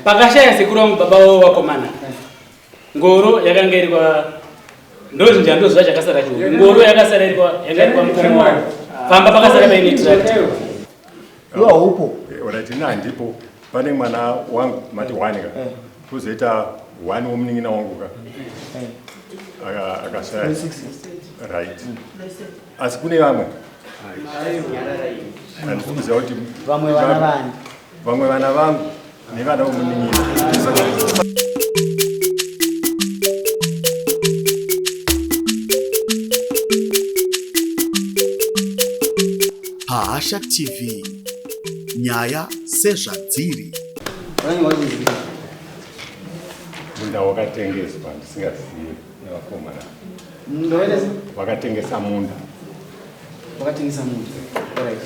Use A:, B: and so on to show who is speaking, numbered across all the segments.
A: pakashaya sekuru wangu baba wakomana ngoro yakangairwa ndozi njando zva chakasara chiwo ngoro yakasara yakairwa Mukoma famba pakasara paine tractor
B: yo upo
C: orati ndipo pane mwana wangu mati wanika kuzoita wani womuningina wangu ka akashaya right asi kune vamwe andikuziva kuti
B: vamwe vana
C: vangu nevana vomuningina
D: Bahasha TV, nyaya sezvadziri.
C: Munda wakatengeswa ndisingazivi nevakomana. Vakatengesa munda.
B: Vakatengesa munda. Alright.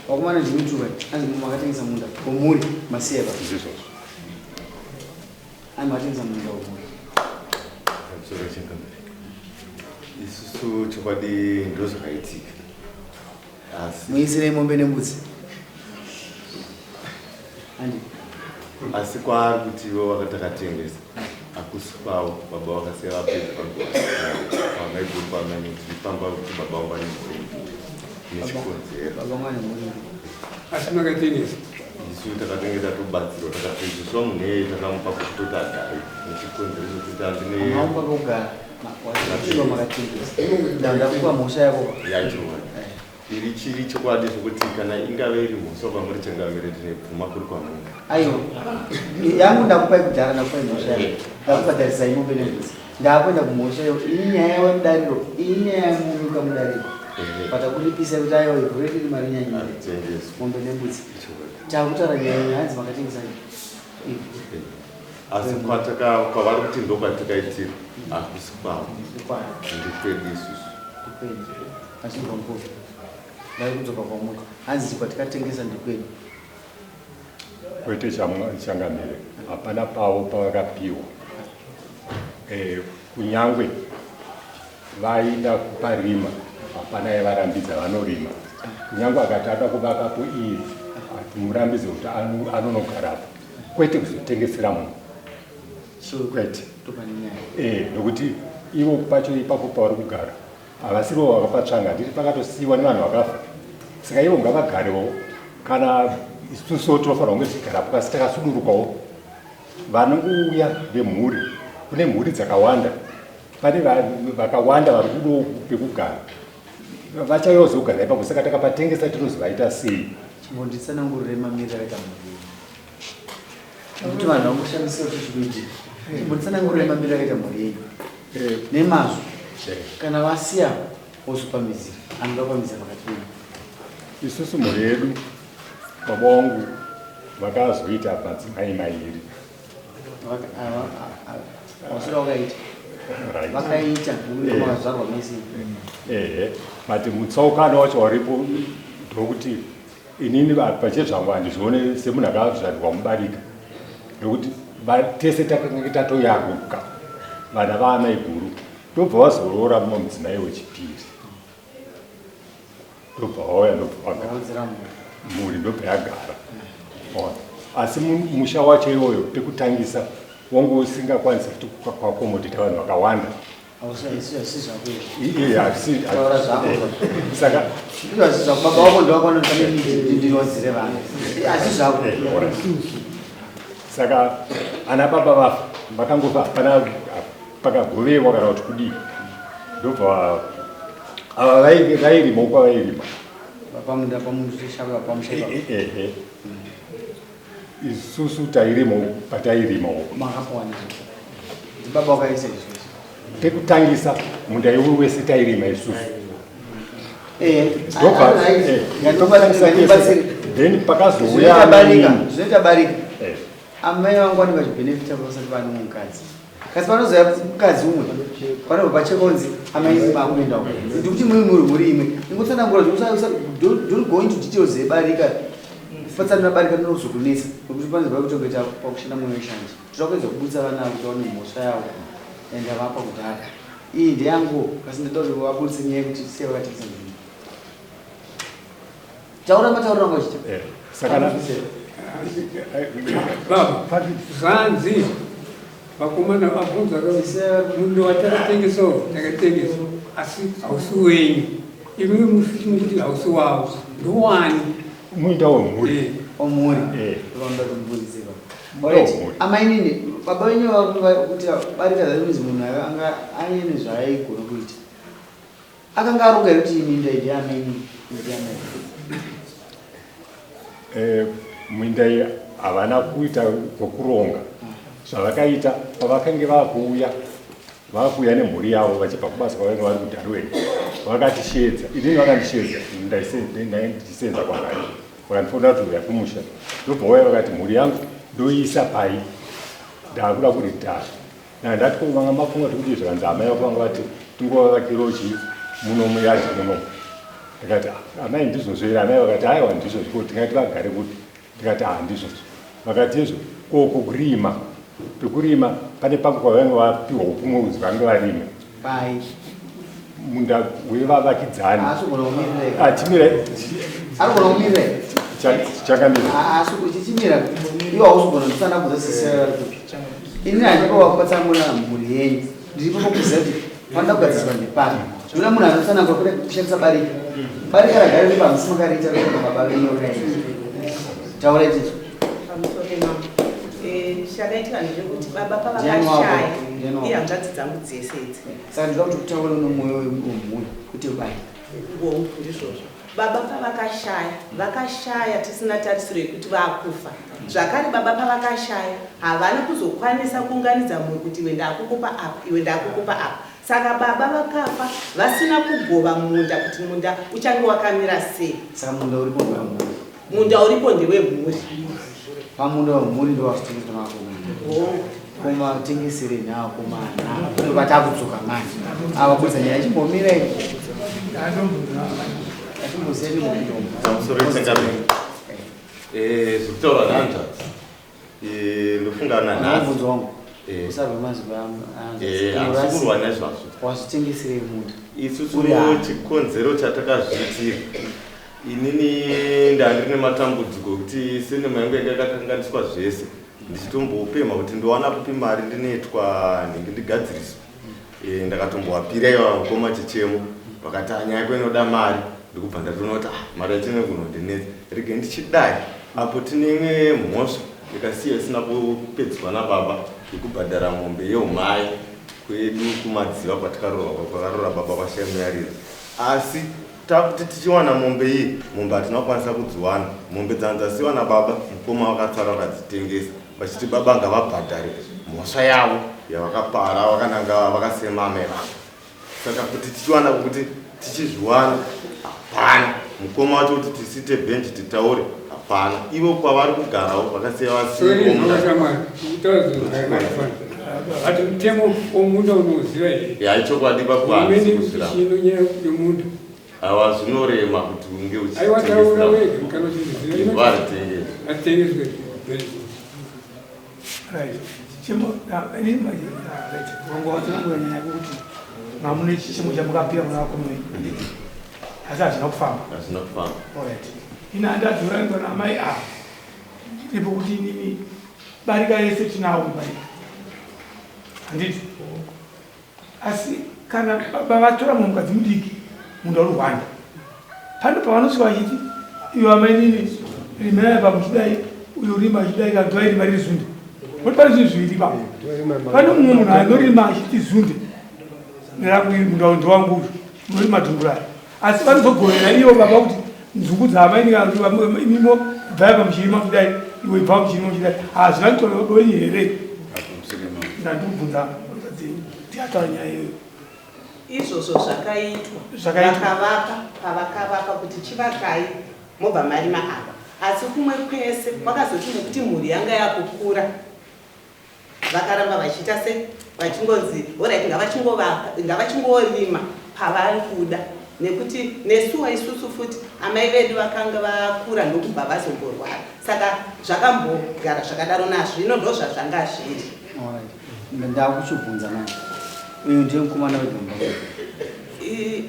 B: Vakomana ndimituka. Anzi vakatengesa munda. Komuri maseva.
C: Ndizvo.
B: Ani vakatengesa munda komuri.
E: Sura chengamere. Isusu chokwadi ndozvakaitika.
B: Muisire mombe nembudzi. Andi.
E: Asi kwaari kuti ivo vakatengesa. Akusi kwavo baba vakasiya vapedza panguva. Vamaiguru pamene tipamba kuti baba vangu vane mhuri. Nechikonzero.
B: Baba mwana mhuri.
F: Asi makatengesa.
E: Isu takatengesa tobatsirwa takapedziswa munhei takamupa kuti agare. Nechikonzero chekuti handine.
B: Maumba kugara. Wasiwa makatengesa. Ndakupa mhosva yako.
E: Yachiwa. Iri chiri chokwadi zvokuti kana ingave iri mhosva pamuri chengamire Nepfuma kuri kwamuna.
B: Aiwa. Yangu ndakupa kudhara ndakupa mhosva yako. Ndakubhadharisa imombe nembudzi. Ndakwenda kumhosva yako. Iyi nyaya yemudariro. Iyi nyaya yemunyuka mudariro. Patakuripisa kuti aiwa ibhureki iri mari nyanya. Mombe nembudzi. Takutaura nyaya hanzi makatengesa.
E: Asi kwavari kuti ndokwatakaitira akusi kwavo. Ndikwedu isusu.
B: Achirwira. Ndaikudzoka kwamuri. Hanzi kwatakatengesa ndikwedu.
C: Kwete changamire. Hapana pavo pavakapiwa. Kunyangwe vaida kuparima. Hapana aivarambidza vanorima. Kunyangwe akati ada kuvakapo iri. Murambidze kuti anonogarapo. Kwete kuzotengesera munhu. Kwete. Nokuti ivo pacho ipapo pavari kugara. Havasivo vakapatsvanga ndiri pakatosiyiwa nevanhu vakafa. Saka ivo ngavagarewo. Kana isusu tinofanira kunge tichigarapo kasi takasudurukawo. Vanouya vemhuri. Kune mhuri dzakawanda. Pane vakawanda vari kudo pekugara. Vachayozogara ipapo saka takapatengesa tinozovaita sei.
B: Chimbonditsanangurire mamiriro akaita mhuri. Nokuti vanhu vangoshandisa kuti chikuiti. Chimbonditsanangurire mamiriro akaita mhuri yenyu. Nemazvo. Kana vasiya wozopamizi anoda kupamiza pakati.
C: Isusu mhuri yedu baba wangu vakazoita madzimai mairi.
B: Wasura wakaita. Vakaita vakazvarwa mese.
C: Mati mutsaukano wacho waripo ndokuti inini pachezvangu handizvione semunhu akazvarirwa mubarika. Nokuti tese takanga tatoyaruka vana vaamai guru. Ndobva wazorora mumwe mudzimai wechipiri. Ndobva wauya ndobva wagara. Mhuri ndobva yagara. Asi musha wacho iwoyo pekutangisa wangu usingakwanisi kuti kwakomodita vanhu vakawanda. Saka
B: baba wako ndowakwanotame ndinodzire vanhu. Asi zvako.
C: Saka ana baba vafa vakangofa hapana pakagovewa kana kuti kudii. Ndobva ava vairima uko vairima.
B: Pamunda pamushaka pamushaka.
C: Isusu tairima patairima uko.
B: Makapowana. Baba wakaisa izvo.
C: Pekutangisa munda iwe wese tairima isusu. Then pakazouya
B: zvinoita barika. Amai vangu vanenge vachibenefita vasati vane mukadzi. Kasi panozoya mukadzi umwe panobva pachekonzi amai vakuenda uko. Ndikuti muri imwe. Ingotsanangura don't go into details yebarika. Patsanana barika rinozokunesa. Nokuti panozoba kutokuita pakushanda mumwe shanje. Tinokuedza kubudisa vana kuti vaone mhosva yavo. Ende vapa kudhara. Iyi ndeyangu kasi ndoda kuti vabudise nyaya yekuti siya vakatengesa nzvimbo. Taura mataurira ngo chicha.
C: Sakana
F: Baba, zanzi. Vakomana vabvunza munhu watakatengesawo takatengesa asi hausi wenyu imwe muti hausi wavo ndowani
C: Munda wemhuri.
B: Omuri. Vanoda kumbudzira. Amainini baba wenyu kuti barika kuti munhu anga aine zvaaigona kuita. Akanga aronga kuti minda iyi amainini.
C: Minda iyi havana kuita kwokuronga. Zvavakaita pavakange vakuuya nemhuri yavo vachibva kubasa kwavanga vari kuDarweni vakatishedza. Inini vakandishedza ndaisenza kwavari vakandifonera kuti uya kumusha ndobva vauya vakati mhuri yangu ndoiisa pai ndakuda kuritaya ndati vanga mafunga tokuti zvakanzi amai vako vanga vati tingovavakirawo chii muno muyadhi muno. Ndikati amai ndizvozvo amai vakati aiwa ndizvozvo tingati vagare kuti ndikati ndizvozvo vakati izvo koko kurima pekurima pane pangu kwavanga vapiwa upfumi kuti vange varime
B: Pai.
C: Munda wevavakidzani chakamira
B: chichimira iwo hausogona kusana kuzosisira ini handikawakupatsamuna mhuri yenyu ndiripo pokuziva kuti panoda kugadziswa ndepano zvinoda munhu anosana kushandisa barika ragare ri pamusi makariita baba venyu taura itizo
G: chakaitika ndezvekuti baba pavakashaya ihanzvadzi dzangu dzese idzi
B: saka ndinoda kuti kutaura nomwoyo wemhuri kuti ubai
G: ndizvozvo baba pavakashaya tisina tarisiro yekuti vakufa zvakare baba pavakashaya havana kuzokwanisa kuunganidza mhuri kuti iwe ndakukupa apa iwe ndakukupa apa saka baba vakafa vasina kugova munda kuti munda uchange wakamira sei.
B: Saka munda uripo ndewemhuri.
G: Munda uripo ndewemhuri.
B: Pamunda wemhuri ndo wasitengeswa nako koma tengesere nawo komana vatakudzoka mani avabudza nyaya chimbomira
E: zvekutaura nanzvadzi ndofungana
B: nabvunzo wangu usarwe mazuva
E: asikurwa nezvazvo
B: wasitengeserei munda
E: isusu chikonzero chatakazviitira inini ndandirine matambudziko kuti sinema yangu yanga yakakanganiswa zvese ndichitombopema kuti ndowana kupi mari ndinoitwa nenge ndigadziriswa ndakatombowapira iva mukoma chichemo vakati nyaya yako inoda mari ndikubva ndatoona kuti mari yachine kunondinetsa rege ndichidai apo tine imwe mhosva ikasiya isina kupedzwa nababa yekubhadhara mombe yeumai kwedu kumadziva kwakarora baba kwashayamuyarira asi takuti tichiwana mombe iyi mombe hatina kukwanisa kudziwana mombe dzanzasiwa nababa mukoma wakatsara vakadzitengesa vachiti baba ngavabhadhare mhosva yavo yavakapara vakananga vakasema amai vavo saka kuti tichiwana kuti tichizviwana hapana mukoma wacho kuti tisite bhenji titaure hapana ivo kwavari kugarawo vakasiya
F: ati mutemo womunda unoziva here
E: haichokwadi pakwanisa awa zvinorema kuti unge
F: uchitengeswa
H: mamune chichemo chamukapira munakomoi asi hazvina kufamba ina handadzorangwa namai ava ndipo kuti inini barika yese tinawo mubarika handiti asi kana vatora mumukadzi mudiki munda uri hwanda pano pavanosvika vachiti ivo amainini rimai pamuchidai uyo rima achidai kanzwa irima riri zunde kuti pane zvinhu zviviri ipapo pane mumwe munhu anorima achiti zunde munda ndowangu uyu unorima dhumburari asi vanozogorera ivo baba kuti nzungu dzaamainimimo bvaya pamuchirima kudai iwe bva muchirima chidai hazvina kutorodonyi here ndandikubvunza tiataura nyaya iyoyo
G: izvozvo zvakaitwa pavakavaka kuti chivakai mobva marima apa asi kumwe kwese kwakazoti nekuti mhuri yanga yakukura vakaramba vachiita se vachingonzi orit ngavachingorima pavari kuda nekuti nesuwa isusu futi amai vedu vakanga vakura ndokubva vazongorwara saka zvakambogara zvakadaro nazvino ndo zvazvanga zviri
B: ndakuchibvunza mani uyu ndiye mukomana wegamba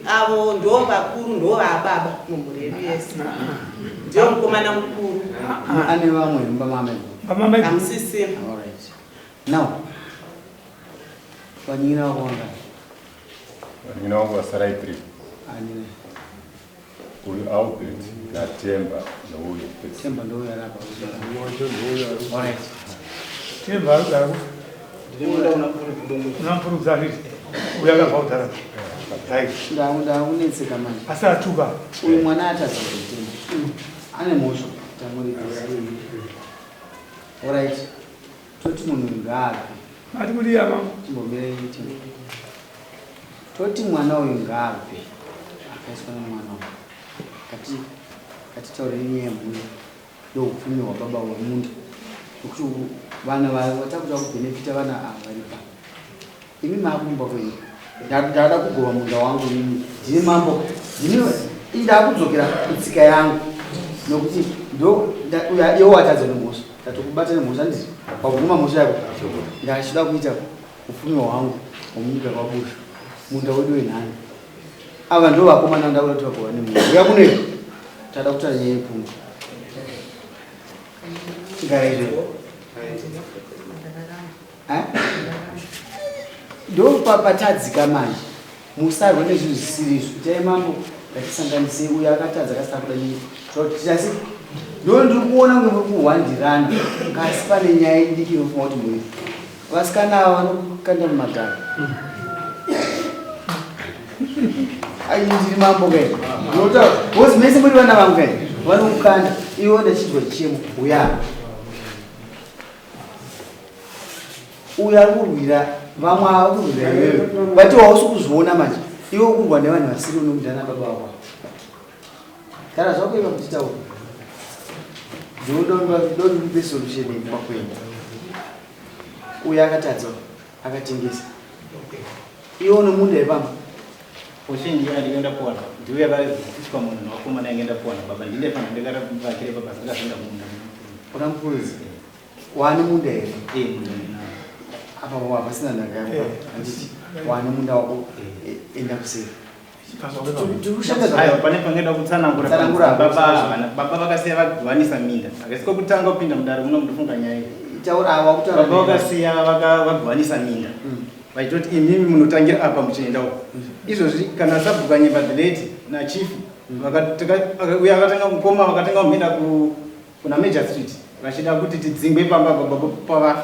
G: avo ndo vakuru ndo vababa mumhuri yedu yese. Ndio mukomana mukuru.
B: Ane vamwe
H: Bamame.
G: Amusisima.
B: All right. Now, wanyina wanga.
C: Wanyina wangu wasarai 3.
B: Anine.
C: Huyu Albert na Temba na huyu.
B: Temba ndo huyu hapa. All right.
H: Temba alugara. Unampuru zalili. Uyaga kwa utara. Hai.
B: Nda unetseka manje.
H: Asa atuba.
B: Uyu mwana atazokutemba. Ane mosho tamuri. All right. Toti munhu ngaapi.
H: Ati kuti yama.
B: Timbobere iti. Toti mwana uyu ngaapi. Akaiswa mwana uyu. Kati taure nyembu. Ndo upfumi hwababa wemuntu. Kuti vana vatakuda kubenefita vana avaripa. Imi makumba kwenyu. Ndada kugova munda wangu mimi. Ndine mambo. Ndakudzokera kutsika yangu. Nokuti ndo uyo watadza nemhosva. Ndatokubata nemhosva ndizvo. Pakuguma mhosva yako. Ndachida kuita upfumi hwangu hwomunyika kwabusha. Munda wedu wenhani. Ava ndo vakomana ndakuda kuti vagova nemhosva. Yakunei. Tada kutaura nyaya yepfungwa. Tigara izvo. Ndo patadzika manje. Musarwe nezvinhu zvisiri izvo. Itai mambo ngatisanganise uyo akatadza akasina kuda nyika. Asi ndo ndiri kuona kuti muri kuhwandirana. Kasi pane nyaya idiki inofunga kuti muri. Vasikana ava vanokanda mumadhara. Ndiri mambo kai. Ndinotaura bosi mese muri vana vangu kai. Vanokukanda. Ivo ndachidwa chichemo. Uya. Uya ari kurwira vamwe ava kurwira iwewe. Vati wausi kuzviona manje. Iwe kurwa nevanhu vasiri unomudhana baba wako. Kana zvako iva kuchitaura. Ndoda ndipe solution kwakwenyu. Uya akatadza akatengesa. Iwe unomunda ipamba.
I: Ushinji alienda kuona. Ndiye yakachitwa munhu wakomana yaenda kuona baba ndine pana ndakara vakire baba zvakasenda munda.
B: Unamupuzi. Wani munda here.
I: Munda.
B: Apa baba pasina ndakaya. Anditi wani munda wako enda kuseri.
I: Ayo pane pangenda kutsanangura baba vakasiya vagwanisa minda akasiko kutanga kupinda mudare muno munofunga nyaya baba vakasiya vagwanisa minda vaitoti imimi munotangira apa muchienda uko izvozvi kana sabhuka nyemba dheleti nachifu uyo akatanga Mukoma vakatanga kumhenda kuna Major Street vachida kuti tidzingwe pamba pavafa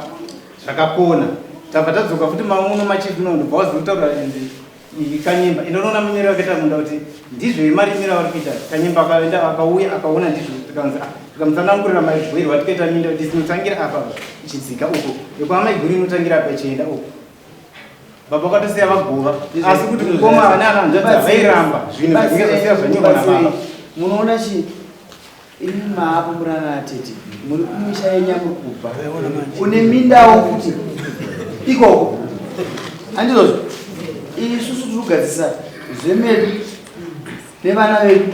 I: zvakakona tabva tadzoka futi mamuno machifu nondobva wazokutaura kanyimba inoona munyeri wakaita munda kuti ndizvo imarimira vari kuita kanyimba akaenda akauya akaona ndizvo tikamutsanangurira maibhwiri watikaita minda kuti tinotangira apa chidzika uko yekuva maibhwiri inotangira apa ichienda uko baba vakatosiya vagova asi kuti Mukoma vane ananzvadza vairamba zvinhu zvainge zvasiya zvanyorwa nababa.
B: Munoona chi imi maapo murana atete muri kumisha yenyamwe kubva une mindawo kuti ikoko handizvozvo isusu tiri kugadzisa zvemedu nevana vedu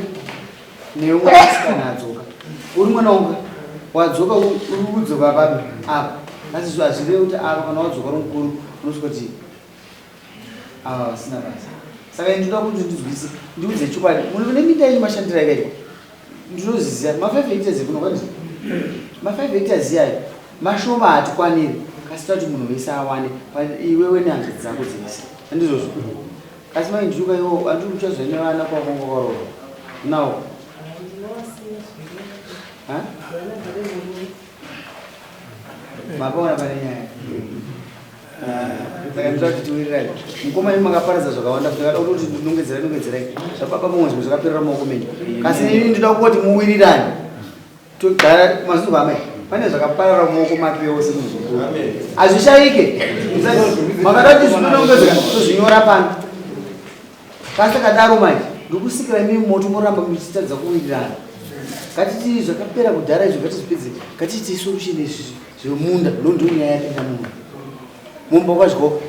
B: neumwe asikana adzoka uri mwana unga wadzoka uri kudzoka papi apa asi zvo hazvireve kuti apa kana wadzoka uri mukuru unosvika kuti ava vasina basa saka ndinoda kuti ndizwise ndiudze chokwadi mune minda yenyu mashandiro yakaitwa ndinoziziva ma5 hectares ekunokwaniza ma5 hectares iyayo mashoma hatikwaniri kasi tati munhu wese awane iwewe nehanzvadzi dzako dzese handizvozvo kasi mainjuka iwo andiri kuchazva nevana kwakongo kwaroro nawo mapaona pane nyaya saka ndinoda kuti tiwirirai Mukoma imi makaparadza zvakawanda kuti akada kuti nongedzerai zvapapa pamwe zvimwe zvakaperera maoko menyu kasi ini ndinoda kuti muwirirane togara mazuva amai pane zvakaparara mumaoko make ose muzvikuru hazvishaike makada kuti zvinongedzeka tozvinyora pano kasi kadaro manje ndikusikira mimi moto moramba muchitadza kuwirirana ngatiti zvakapera kudhara izvo ngatizvipedze ngatiti solution izvi zvemunda ndonyaya yapinda munda mumba kwazviko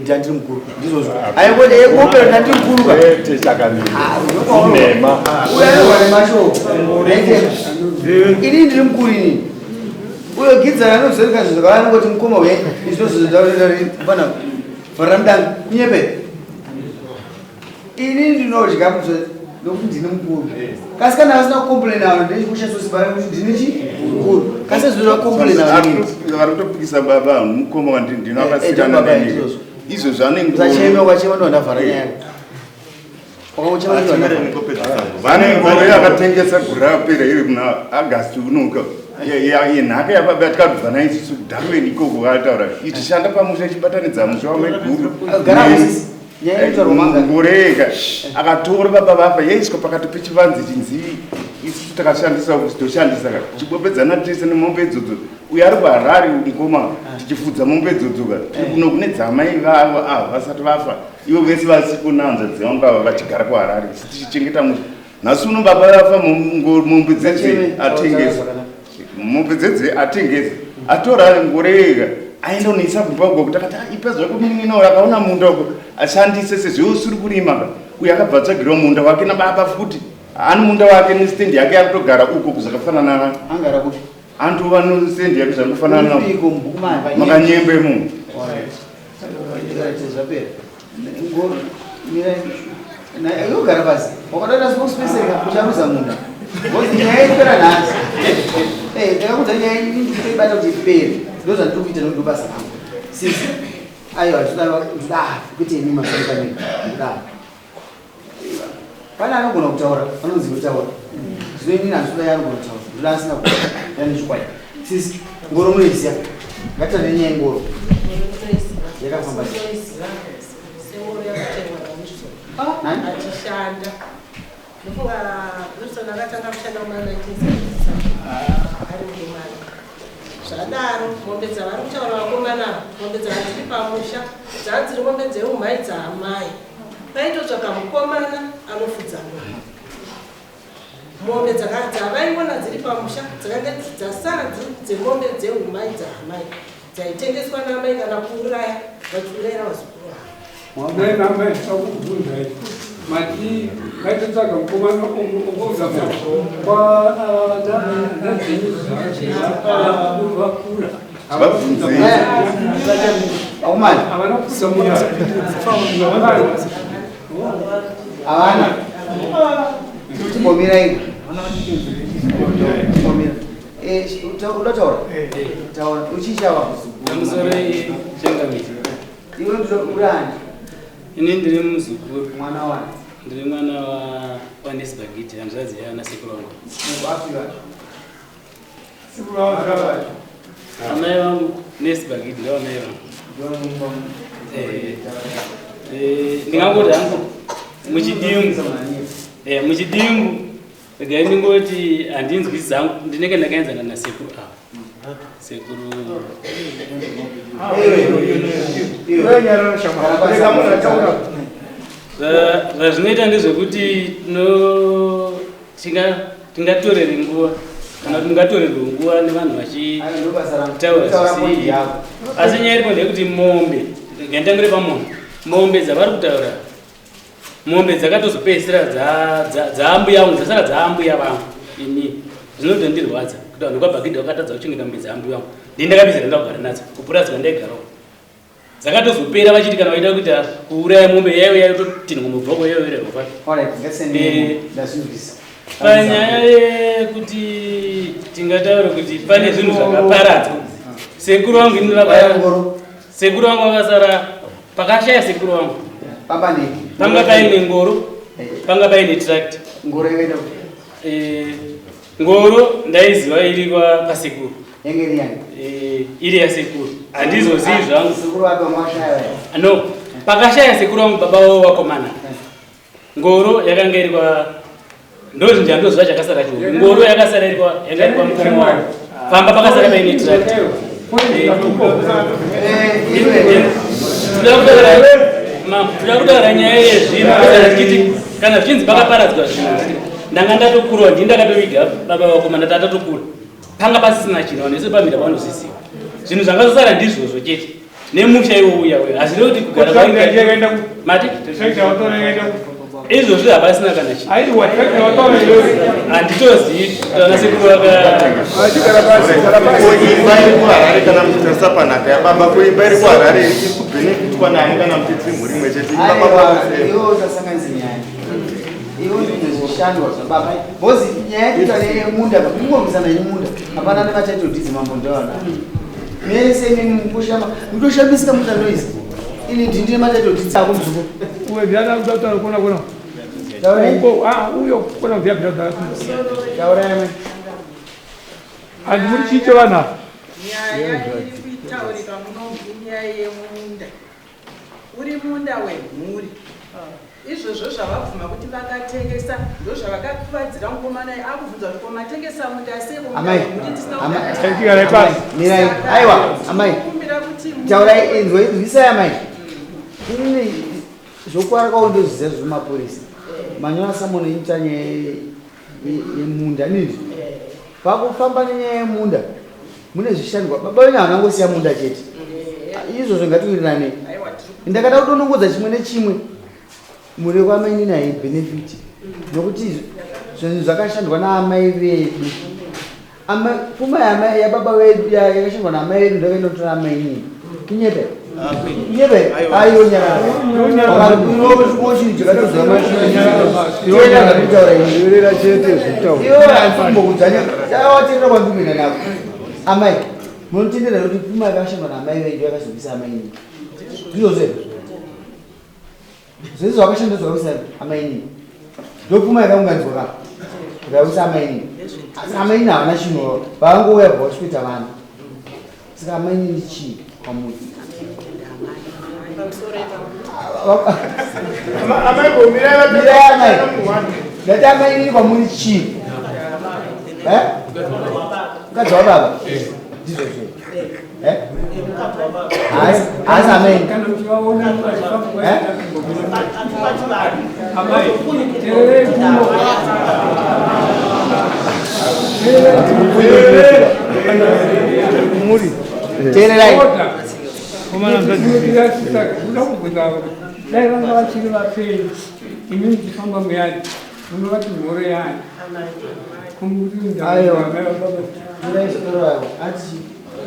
B: ndandiri mukuru ndizvozvo aikoopera ndandiri mukuru uyanorwa nemashoko ini ndiri mukuru inini uyo gidzana anozoreka zvinhu zvakavanongoti Mukoma we izvozvo zvautaurira fana vharamudanga kunyepe ini ndinodya nokuti ndine mukuru kasi kana asina kukomplaina vanhu ndeikushasosimba kuti ndine chikuru kasi zvinoda kukomplaina
E: vari kutopikisa baba mukoma ndinoakasiyana naizvozvo izvo
B: zvanenguzachema ukachema ndo ndavhara nyaya
E: vane ngoro yakatengesa gura yapera iri kuna agasti unoka yenhaka yababa tikabva naisusu darweni ikoko kataura ichishanda pamusha ichibatanidza musha wamaiguru ngoreka akatora baba vafa yaiswa pakati pechivanzi chinzi isusu takashandisa kuzitoshandisa tichibopedzana tese nemombe idzodzo uyo ari kuharari mukoma tichifudza mombe idzodzoka tiri kuno kune dzamai vavo avo vasati vafa ivo vese vasikunanza dzangu ava vachigara kuharari tichichengeta musha nhasi uno baba vafa mombe dzedze atengesa mombe dzedze atengesa atora ngoreka aenda unoisa kumbagwa kuti akati ipezva kuminin'inawo akaona munda uko ashandise sezveusiri kurima uyo akabva atsvagirwa munda wake nababa futi ani munda wake nestendi yake ari kutogara uko kuzakafanana
B: angara kuti
E: antu vano stendi yake zvakufanana makanyembe munhu
B: yogara pasi wakadada sikusipeseka ucharuza munda nyaya ipera nhasi ndakakudza nyaya ibata kuti ipere ndo zvandiri kuita nokuti basa rangu sisi aiwa ndidaro kuti imi masaikanii ndidaro pane anogona kutaura anonzi kutaura zvino inini handisudai anogona kutaura ndoda asina kuyanezvikwai sisi ngoro munoiziya ngatitande nyaya ngoro yakafamba
G: atishanda ndofunga wilson akatanga kushanda kuma1970 ari mukomana zvadaro mombe dzavari kutaura vakomana mombe dzavadziri pamusha dzanziri mombe dzeumhai dzaamai paitotsvaka mukomana anofudza mombe dzavaiona dziri pamusha dzakanga dzasara dzemombe dzeumhai dzaamai dzaitengeswa namai kana kuuraya vachiurayira vazukuru
F: mati ngaitotsvaga mukomana vakura
B: havana timbomirai unotaura taura uchichava iwe ndinourani
A: ini ndiri muzukuru
B: mwana wani
A: ndiri mwana wanesbagiti handizaziva nasekuru wangu amai vangu nesbagiti ndo amai vangu ndingangoti hangu muchidimbu regai ndingoti handinzwi zangu ndinenge ndakaenzana nasekuru ava sekuru zvazvinoita ndezvekuti tingatorere nguva kana kuti mungatorerwe nguva nevanhu vachitaura zvisii asi nyaya iripo ndeyekuti mombe nganditangire pamombe mombe dzavari kutaura mombe dzakatozopedzisira dzaambuya vangu dzasara dzaambuya vangu ini zvinotondirwadza kuti vanhu kwabhakidha vakatadza kuchengeta mombe dzaambuya vangu ndindakapedza ndakagara nadzo kupuradzwa ndaigarawo dzakatozopera vachiti kana vaida kuita kuuraya mombe yaiyo yaitotinhwa mubvoko yaioererwa panyaya yekuti tingataura kuti pane zvinhu zvakaparadzwa sekuru vangu sekuru vangu vakasara pakashaya sekuru vangu panga paine ngoro panga paine tract ngoro ndaiziva iri kwasekuru iri yasekuru handizozivi zvangu no pakashaya sekuru vangu baba wavo vakomana ngoro yakanga iri ndozvinji handoziva chakasara cho ngoro yakasara yanga iri kwamukoma pamba pakasara paine tract toda kutaura nyaya yezvinhu tichiti kana zvichinzi pakaparadzwa zvinhu ndanga ndatokurwa ndii ndakatoviga baba vakomana tatatokura panga pasisina chinhu vanhu vese pamhira vanozviziva zvinhu zvangazosara ndizvozvo chete nemusha iwouya uya asi nekuti kugara mati izvozvo havasina kana chinhu handitozivi taona sekuru
E: kana mutarisa panhaka baba kuimba iri kuharare iri kubhenefitwa naye kana mutitsi mhuri imwe chete
B: iwo usasanganisa nyaya iwo ndinezvishandwa zvababa bhozi nyaya yekuita nemunda kungomvisana nemunda hapana nemataito didzi mambo ndawana mese mutoshambisika muta noise ini ndindine mataito didzi ako mzuko
H: uwe vyana kutaura kona kona uyo kona vya bila
B: taura yame
H: andi muri chicho vana
G: nyaya iri kuitaurika muno nyaya yemunda uri munda wemhuri izvozvo zvavabvuma kuti vakatengesa ndo zvavakakuvadzira mukomana akubvunza kuti komatengesa munda
B: mirai aiwa amai taurai nzwisai amai ini zvokwara kaundoziva zvemapurisa manyora samona inyaya yemunda nini pakufamba nenyaya yemunda mune zvishandwa baba wenyu havanangosiya munda chete izvozvo ngatiwirirane ndakada kudonongodza chimwe nechimwe muri kwamaini naye benefit nokuti zvinhu zvakashandwa naamai vedu pfuma yababa vedu yakashandwa naamai vedu ndakainotora amainini inyepe inyepe aiyo nyaraochinhu chakatozaaaaitaura chete iwo aimbokudzanya watendera kwandikuenda nako amai munotendera kuti pfuma yakashandwa naamai vedu yakazobvisa amainini ndizvozvo zvese zvakashanda zvakavisa amainini ndopfuma yakaunganidzwa ka vakavisa amainini asi amainini havana chinhu vangouya bva vachikuita vana saka amainini chii pamuti ndati amainini pamuri chii mukadzi wababa ndizvozvo asi amaini muri teererai
F: dai vanga vachiri vapferi imi muchifamba muyani munovati mhoro yani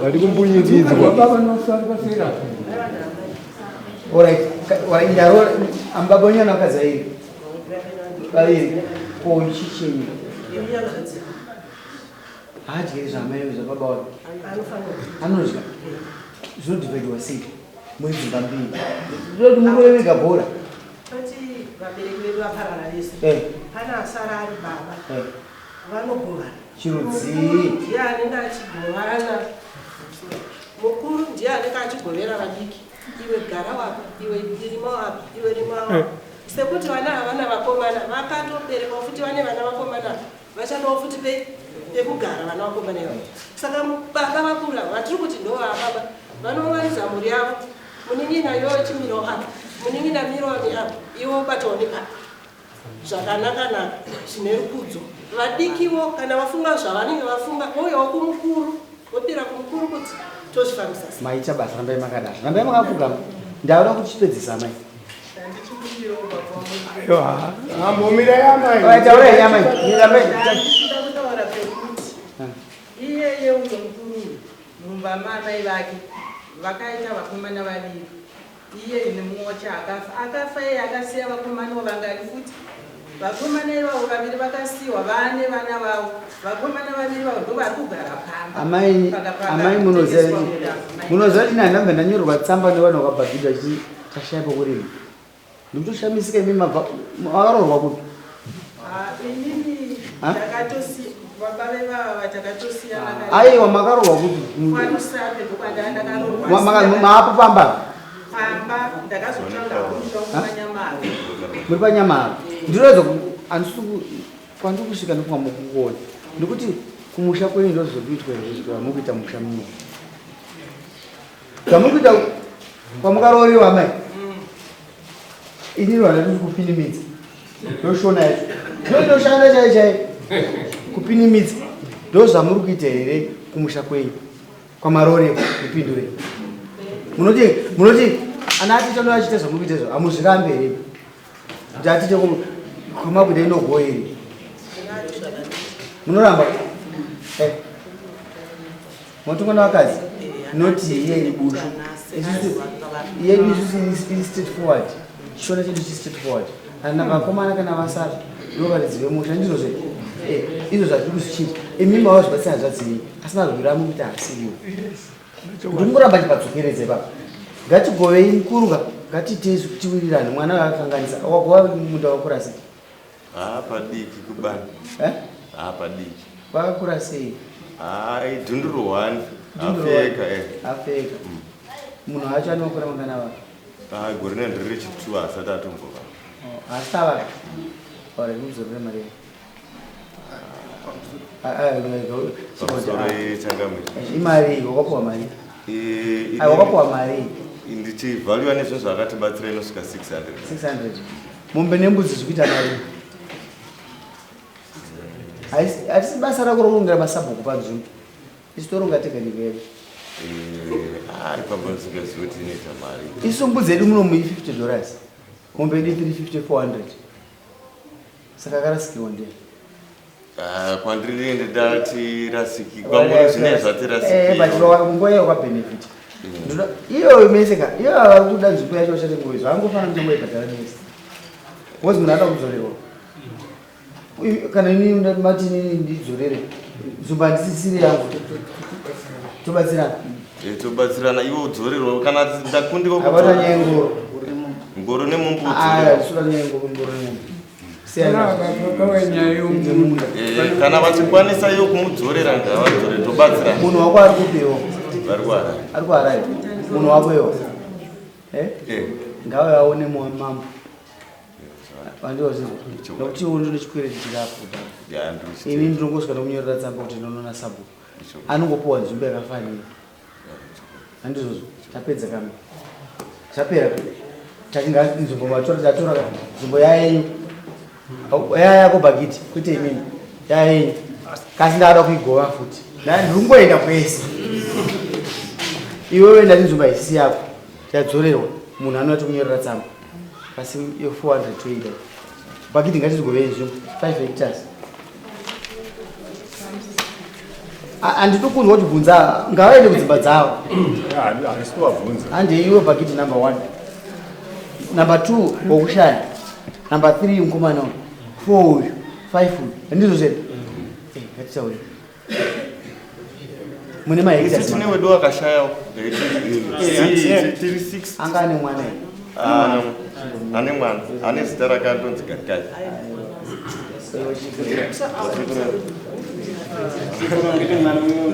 C: vari kumbunyikidzwa
F: baba nosari pasera
B: ndaro ambaba unyana wakazairi vaviri kochichenyi haadye zvamai zvababa wake anodya zvinodhivhaidwa sei muri dzimba mbiri ndoti murovega bhora
G: kuti vabereki vedu vaparara vese pana asara ari baba vanogovana
B: chirudzii
G: ndiye anenge achigovana mukuru ndiye anenge achigovera vadiki iwe gara wapa iwe rima wapa iwe rima wapa sekuti vana havana vakomana vakatoberekwa futi vane vana vakomana vachadawo futi pekugara vana vakomana ivavo saka baba vakura vatiri kuti ndo vababa vanowanisa mhuri yavo munin'ina yo chimiro apa munin'ina mironi apa iwo batawo nepapa zvakanaka zvine rukudzo vadikiwo kana vafunga zvavanenge vafunga vouyawo kumukuru vopira kumukuru kuti tozvifambisa
B: maita basa rambai makadaro rambai makapfugama ndauda kuti chipedzisa mai taurai yamai
G: kutaura pekuti iyeye uyo mukuru mumba maamai vake vakaita vakomana vaviri iye nemwocha akafa iye akasiya vakomana vangari futi vakomana ivavo vaviri vakasiyiwa vane vana vavo vakomana vaviri vavo ndo vari kugara pamba
B: amai munoziva kuti nandambe ndanyorerwa tsamba nevanhu vakabhabhidha chashaya pokurima ndikutoshamisika imi makarorwa kuti
G: inini
B: aiwa makarorwa kuti maapo pamba muri panyamaro ndiroedza handisi kwandiri kusvika ndikumwa mukukuona nekuti kumusha kwenyu ndo zvizokuitwa zvamukuita musha muno zvamukuita kwamukaroriwa mai inini vana tiri kupinimidza ndoshona yacho ndoshanda chai chai kupinimidza ndo zvamuri kuita here kumusha kwenyu kwamarore kupindure munoti ana atitono achite zvamuri kuita izvo hamuzvirambe here kuti atite kwamakuita inogo here munoramba motongo navakadzi not here bushu yedu isi state forward chona chedu chi state forward ana vakomana kana vasara ndovaridzi vemusha ndizvo izvo zvatiri kuzichita imimba wavo zvibatsina zvadzii asina rwiramo kuti asiriwo ndimuramba chipatsokeredze papa ngatigovei mkuruka ngatiteizvi kutiwirirane mwana vakanganisa wagova munda wakura sei
E: padiki kubani padiki
B: vakakura sei
E: dhunduru 1 afeka
B: munhu wacho anokura mangana vako
E: gore nendiri chitu asati atombova
B: asi tavaka ora ndikuzorore mari imari wakapuwa mari wakapuwa mari
E: ndichivhalua nezvinhu zvakatibatsira inosvika 600
B: mombe nembudzi zvikuita mari hatisi basa rako rokurongera masabhuku panzvimbo isitoronga tega ndivere
E: ari pambonzingazivoti inoita mari
B: isu mbudzi yedu muno $50 mombe yedu 350 400 saka karasikiwa ndee
E: kwandiri ndidati rasiki kwamuri zvine zvati
B: rasikinguva iyo kwabenefit iyo meseka iyo vari kuda nzvimbo yacho chate ngoizvo angofana nzvimbo ibhadhara mese kozi munhu ada kudzorerwa kana ini mati inini ndidzorere nzvimbo handisisiri yangu
E: tobatsirana iwe udzorerwa kana ndakundiko
B: abata nyengoro
E: ngoro nemumbudzi
B: sura nyengoro ngoro
E: kana vachikwanisa iyo kumudzorera ngavadzore tobatsira
B: munhu wako ari kupewo
E: ari
B: kuharare munhu wakoyo ngave aone mambo vandiwazizvo nokuti uno nechikwereti chirafuta ini ndinongosvika nomunyorera tsamba kuti ndinonona sabhuku anongopuwa nzvimbo yakafanira handizvozvo tapedza kama zvapera tatinga nzvimbo matora nzvimbo yayenyu yako bhagiti kwete imini yayenyu kasi ndada kuigova futi ndirungoenda kwese iwewe ndati nzvimbo haisisi yako yadzorerwa munhu anoti kunyorera tsamba kasi iyo 400 toida bhagiti ngatizigovei nzvimbo 5 hectares handidi kunzwa uchibvunza ngavaende kudzimba dzavo handeiwe bhagiti number 1 number 2 wokushaya number 3 mukomana 4 uyu 5 uyu handizvo zvedu ngatitaure mune
E: mahectaresine wedu wakashayawo
B: anga ane mwana
E: ane mwana ane zita rakandonzi gakazi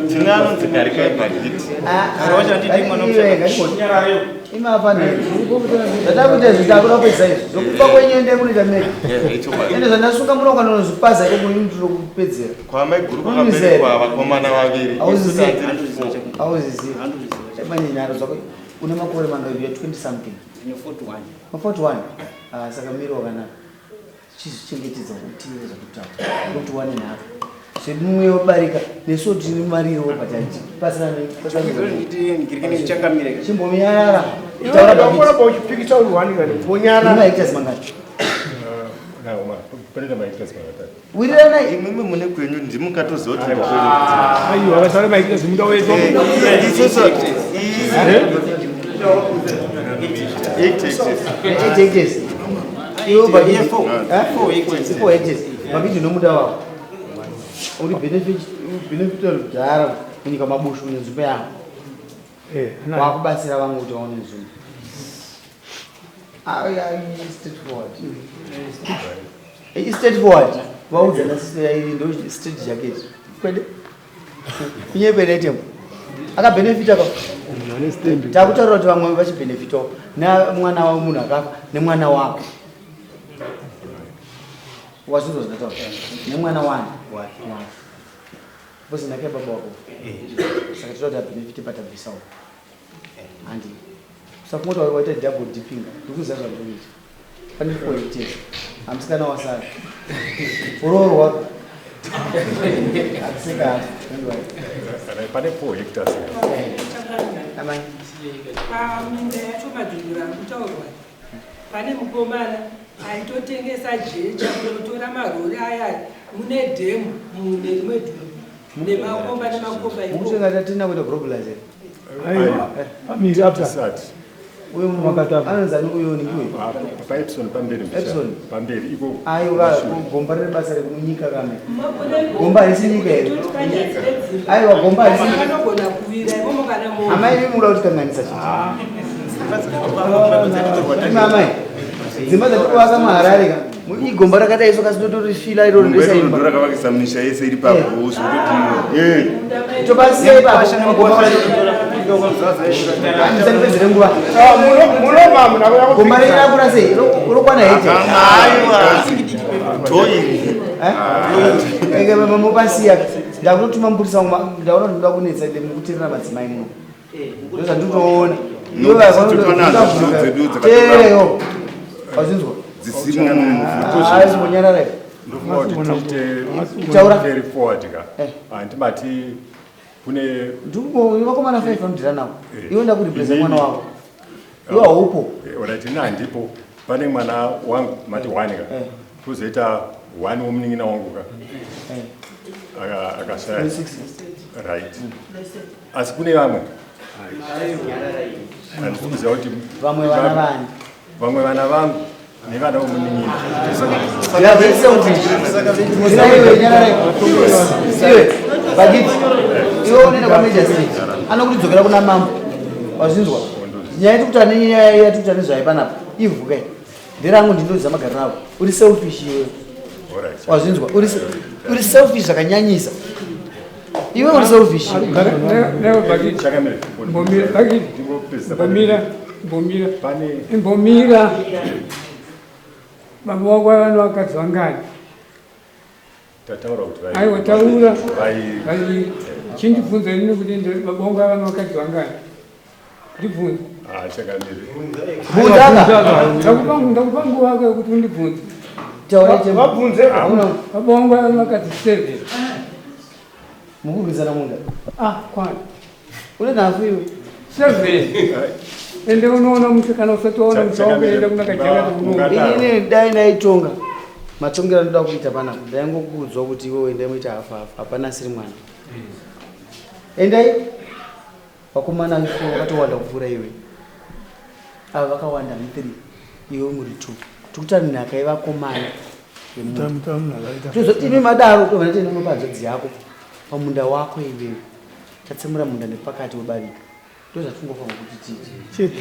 E: tine anonzi garikai bhagiti
B: zvatakuita zvitakuda kupedza izvi zokupa kwenyende munoita mene ende zvandasunga munonga nonozvipaza iko muintiro kupedzera
E: kwamaiguru kwakaberekwa vakomana vaviri
B: auziziva manyanyaro zvako une makore mangairi ya 20 something 41 saka miri wakanaka chizvichengetedza kuti zvakutaura 41 and a half sedumwe wobarika nesu tine mariro patati pasana chimbomiyarara
H: uchipikisa uri wani kana bonyara
B: mahectares mangati wirirana
E: imimi mune kwenyu ndimukatoziva kuti
H: aiwa vasara mahectares muda wedu
B: iwo bhagiti 4 hectares bhagiti nomuda wavo uri benefital kudhara kunyika mabushu nenzvimbo yavo wakubatsira vamwe kuti vaone nzvimbo state forward vaudzana sisi yairi ndo state jacket kwede kunyeperetembo akabenefita takutaura kuti vamwe vachibhenefitawo nemwana wavo munhu akafa nemwana wako wazvinzo zvinataura nemwana wani bhosi ndake baba wako saka tinoda kuti abenefite patabvisawo handi sakungoti waita double dipping ndikuziva zvandinoita pane 4 hectares hamusikana wasara urorwa akuseka
C: pane 4 hectares
B: amai
J: paminda yacho madhudhura kutaurwa pane mukomana aitotengesa jecha kunotora marori aya mune dhemu mune rimwe dhuru nemakomba nemakomba
B: mukutenga tatina kuita globalize
H: Amiri after.
B: Uyo makataba. Anazani uyo ni uyo.
C: Pa Epson pamberi.
B: Epson.
C: Pamberi iko.
B: Ayo ga gomba re basa re kunyika kame. Gomba isi nyika ere. Ayo gomba isi. Amai mula utikanganisa chiti. Mama. Zimba za kwa kama Harare ka. Igomba rakadai so kasinotori fila iro ndesa imba.
E: Ndora kavakisamisha yese iri pabusu kuti
B: to basi pa gomba Anzanipezere nguva.
H: Muloma munako yako.
B: Kumarira kura sei? Urokwana hete.
E: toyi.
B: Ege mama mupasiya. Ndakutuma mpurisa ndaona ndoda kunetsa ende mukutirira madzimai muno. Ndoza ndotoona. Iwe vakwanoda. Teyo. Azinzwa.
E: Zisimo mufuto.
B: Ayi munyarara.
C: Ndofuna kuti
B: Taura.
C: very forward ka. Andimati kune
B: ndiko vakomana 5 vanodhira navo. Iwe ndakureplace mwana wako. Iwe haupo.
C: Alright na ndipo pane mwana wangu mati 1 ka. Kuzoita 1 womunin'ina wangu ka. Akashaya. Right. Asi kune vamwe. Andikuziva kuti
B: Vamwe vana vani.
C: Vamwe vana vangu nevana vomunin'ina.
B: Ndavese kuti iwe nyarara. Iwe bagiti. Iwe unoenda kwaMajor State. Anokudzokera kuna mambo. Wazvinzwa? Nyaya yekuti anyaya yatuti anezvaipanapa. Ivuka. Nderangu ndinoziva magariro avo. Uri selfish iwe. Wazvinzwa? Uri selfish zvakanyanyisa. Iwe uri selfish.
H: Never bagiti. Mbomira bagiti. Mbomira. Baba wako vanhu vakadzi vangani.
C: Tataura kuti vai.
H: Aiwa taura. Vai. Chindibvunza inini kuti baba vangu vanhu vakadzi vangani. Ndibvunza.
C: Chakamiri.
H: Ndakupa nguva yako yekuti undibvunze.
B: Wabvunze.
H: Baba vangu vanhu vakadzi 7.
B: Mukurwisana Munda.
H: Kwana.
B: Uri nafu iwe.
H: 7. Ende unoona musikana usati waona mutombo ende kuna kajaka unoona.
B: Inini dai ndaitonga. Matongero ndoda kuita panapa. Ndaingokuudzwa kuti iwe uende muita hafa hapana siri mwana. Endai. Vakomana vakatowanda kupfuura iwe. Ava vakawanda mu3. Iwe muri 2. Tikutani nhaka yevakomana. Tozotimi madaro tovana tene mabadzodzi yako. Pamunda wako iwe. Tatsemura munda nepakati webarika. Ndozvatingofanira kuti titi.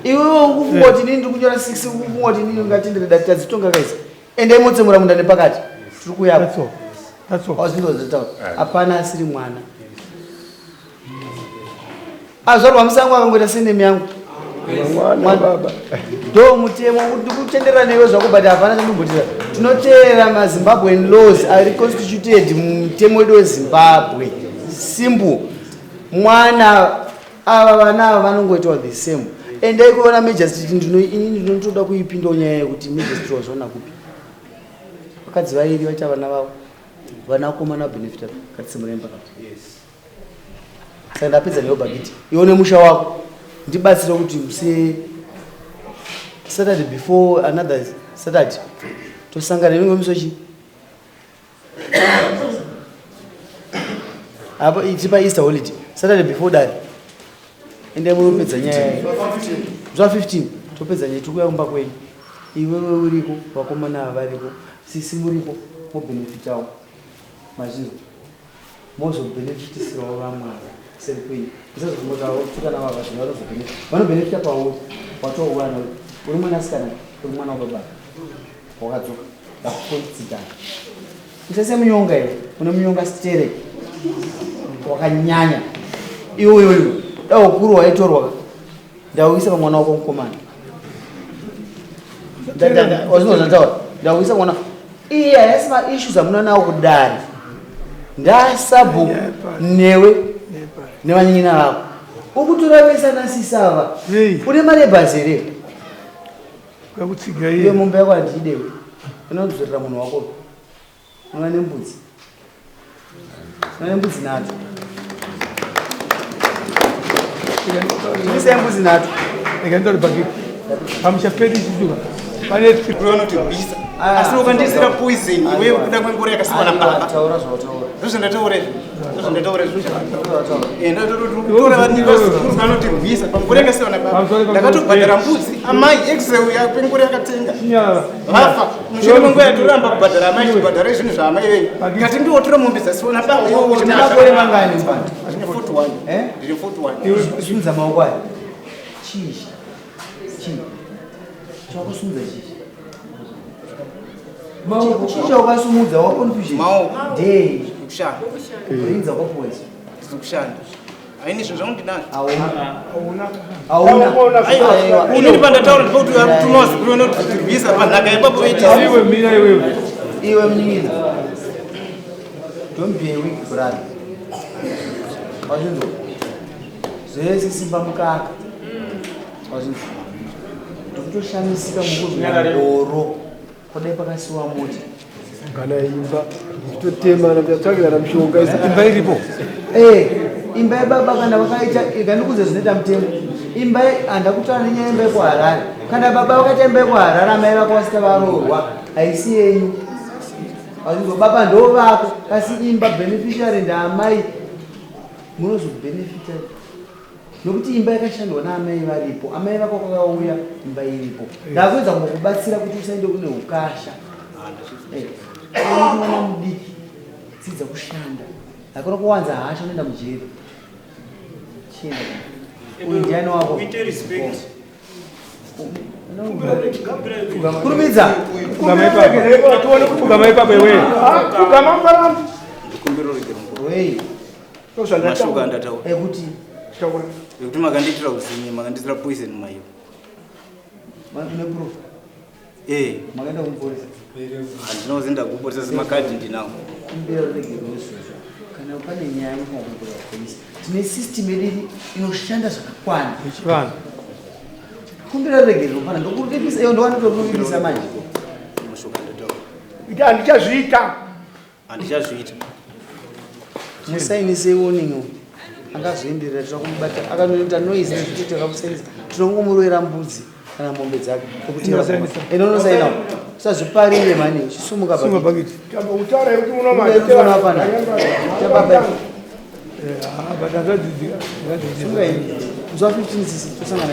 B: Iwe ukufunga kuti nini ndikunyora 6 ukufunga kuti nini ungatendere dati tadzitonga kaisa. Endai motsemura munda nepakati. Tiri kuyapo.
H: That's all.
B: Azvindozotaura. Hapana asiri mwana. Azvarwa musango akangoita senemi yangu.
H: Mwana baba.
B: Do mutemo ndikutenderera newe zvako but hapana chandinombotira. Tinoteerera maZimbabwean laws are constituted mutemo wedu weZimbabwe. Simple. Mwana ava vana ava vanongoitawo the same. Endai kuona Major State ndinotoda kuipinda nyaya yekuti Major State wazvaona kupi. Vakadzi vairi vaita vana vavo. Vanakomana benefit katsimura impakati. Saka ndapedza newe bagiti. Ione musha wako. Ndibatsira kuti muse Saturday before another Saturday. Tosangana nemwe musochi. Apo itipa Easter holiday. Saturday before that. Ende munopedza nyaya. Zwa 15. Topedza nyaya tikuya kumba kwenyu. Iwe uriko, vakomana variko. Sisi muriko, mo benefit awo. Mazvinzo. Mozo benefit sirawo vamwana. Seri kwenyu. Ndizozvimota tukana vava zvino vanozobenefit. Vanobenefita pawo. Watowana uri mwanasikana, uri mwana wababa. Wakadzoka. Ndakufondzidana. Usese munyonga iwe. Une munyonga stere. Wakanyanya. Iwe. Dawo kuru waitorwa. Ndauisa pamwana wako mukomana. Wazvinozvataura. Ndauisa mwana. Iye yasima issues amuna nawo Kudare. Ndasabu newe nevanyina vako. Ukutoravesana sisava. Une mari bhazire.
H: Kakutsiga
B: iye mumba yako handidewe. Unonzorera munhu wako. Una nembudzi. Una nembudzi nato. Ndise mbudzi nato.
H: Ikandori bagiti. Pamuchapedi chiduka. Pane
I: unoti bisa. Asi ukandisira poison iwe kuda kwengoro yakasimana baba.
B: Taura zvotaura.
I: Ndozvandataura. vanotirwisa pangore yakasiyana baba ndakatobhadhara mbudzi amai excel yapengore yakatenga vafa mushure menguva yatoramba kubhadhara amai chibhadhara zvinhu zvaamai venyu ngati ndiwotora mombe dzasiona
B: makore mangani mfana?
I: 41 ndiri 41
B: usunza maoko aya chichi chakusundza chichi chicha wakasumudza waconfusion day kushanda kwapoisa
I: kushanda haini zvinhu zvangu ndinazvo inini pandataura ndipauti tunozikurona kuti tirwisa panhaka yepapo
B: iwe mnyina don't be a weak brother wazvinzwa zvese simba mukaka wazvinzwa ndikutoshamisika mukuzvoro kudai pakasiwa moti
K: kana imba ndichitotemana ndatsvagara mishonga imba iripo
B: imba yebaba kana vakaita ikandikuze zvinoita mutemo imba handakutaura nenyaya imba yekuharare kana baba vakaita imba yekuharare amai vako vasita varoorwa haisi yenyu wazvinzwa baba ndo vako kasi imba beneficiary ndaamai munozobhenefita nokuti imba yakashandwa naamai varipo amai vako kwakauya imba iripo ndakuedza kungokubatsira kuti usaende kune ukasha mwana mudiki dzidza kushanda hakuna kuwanza hasha unoenda mujeri china uyu ndiani wako kurumidza
K: kugama ipapa iwewe kugama mbarambi
I: mashuka ndataura
B: ekuti
I: ekuti makandiitira uzinyi makandiitira poison maiyo
B: neproof makaenda kumuporesa
I: handinozi ndakuporesa semakadhi ndinawo
B: kumbira regeroso kana pane nyaya inofanira kumbira polisi tine system yedu inoshanda zvakakwana
K: yechivanhu
B: kumbira regerero pana ndokuripisa iyo ndowanotoripisa manje
I: mashuka ndataura
K: iti
I: handichazviita
B: musainise warning angazoenderera tirakumubata akanoita noise nezvitete akamusainisa tinongomurwera mbudzi kana mombe dzake enonosainawo usazviparire mani uchisumuka zuva 15 tosangana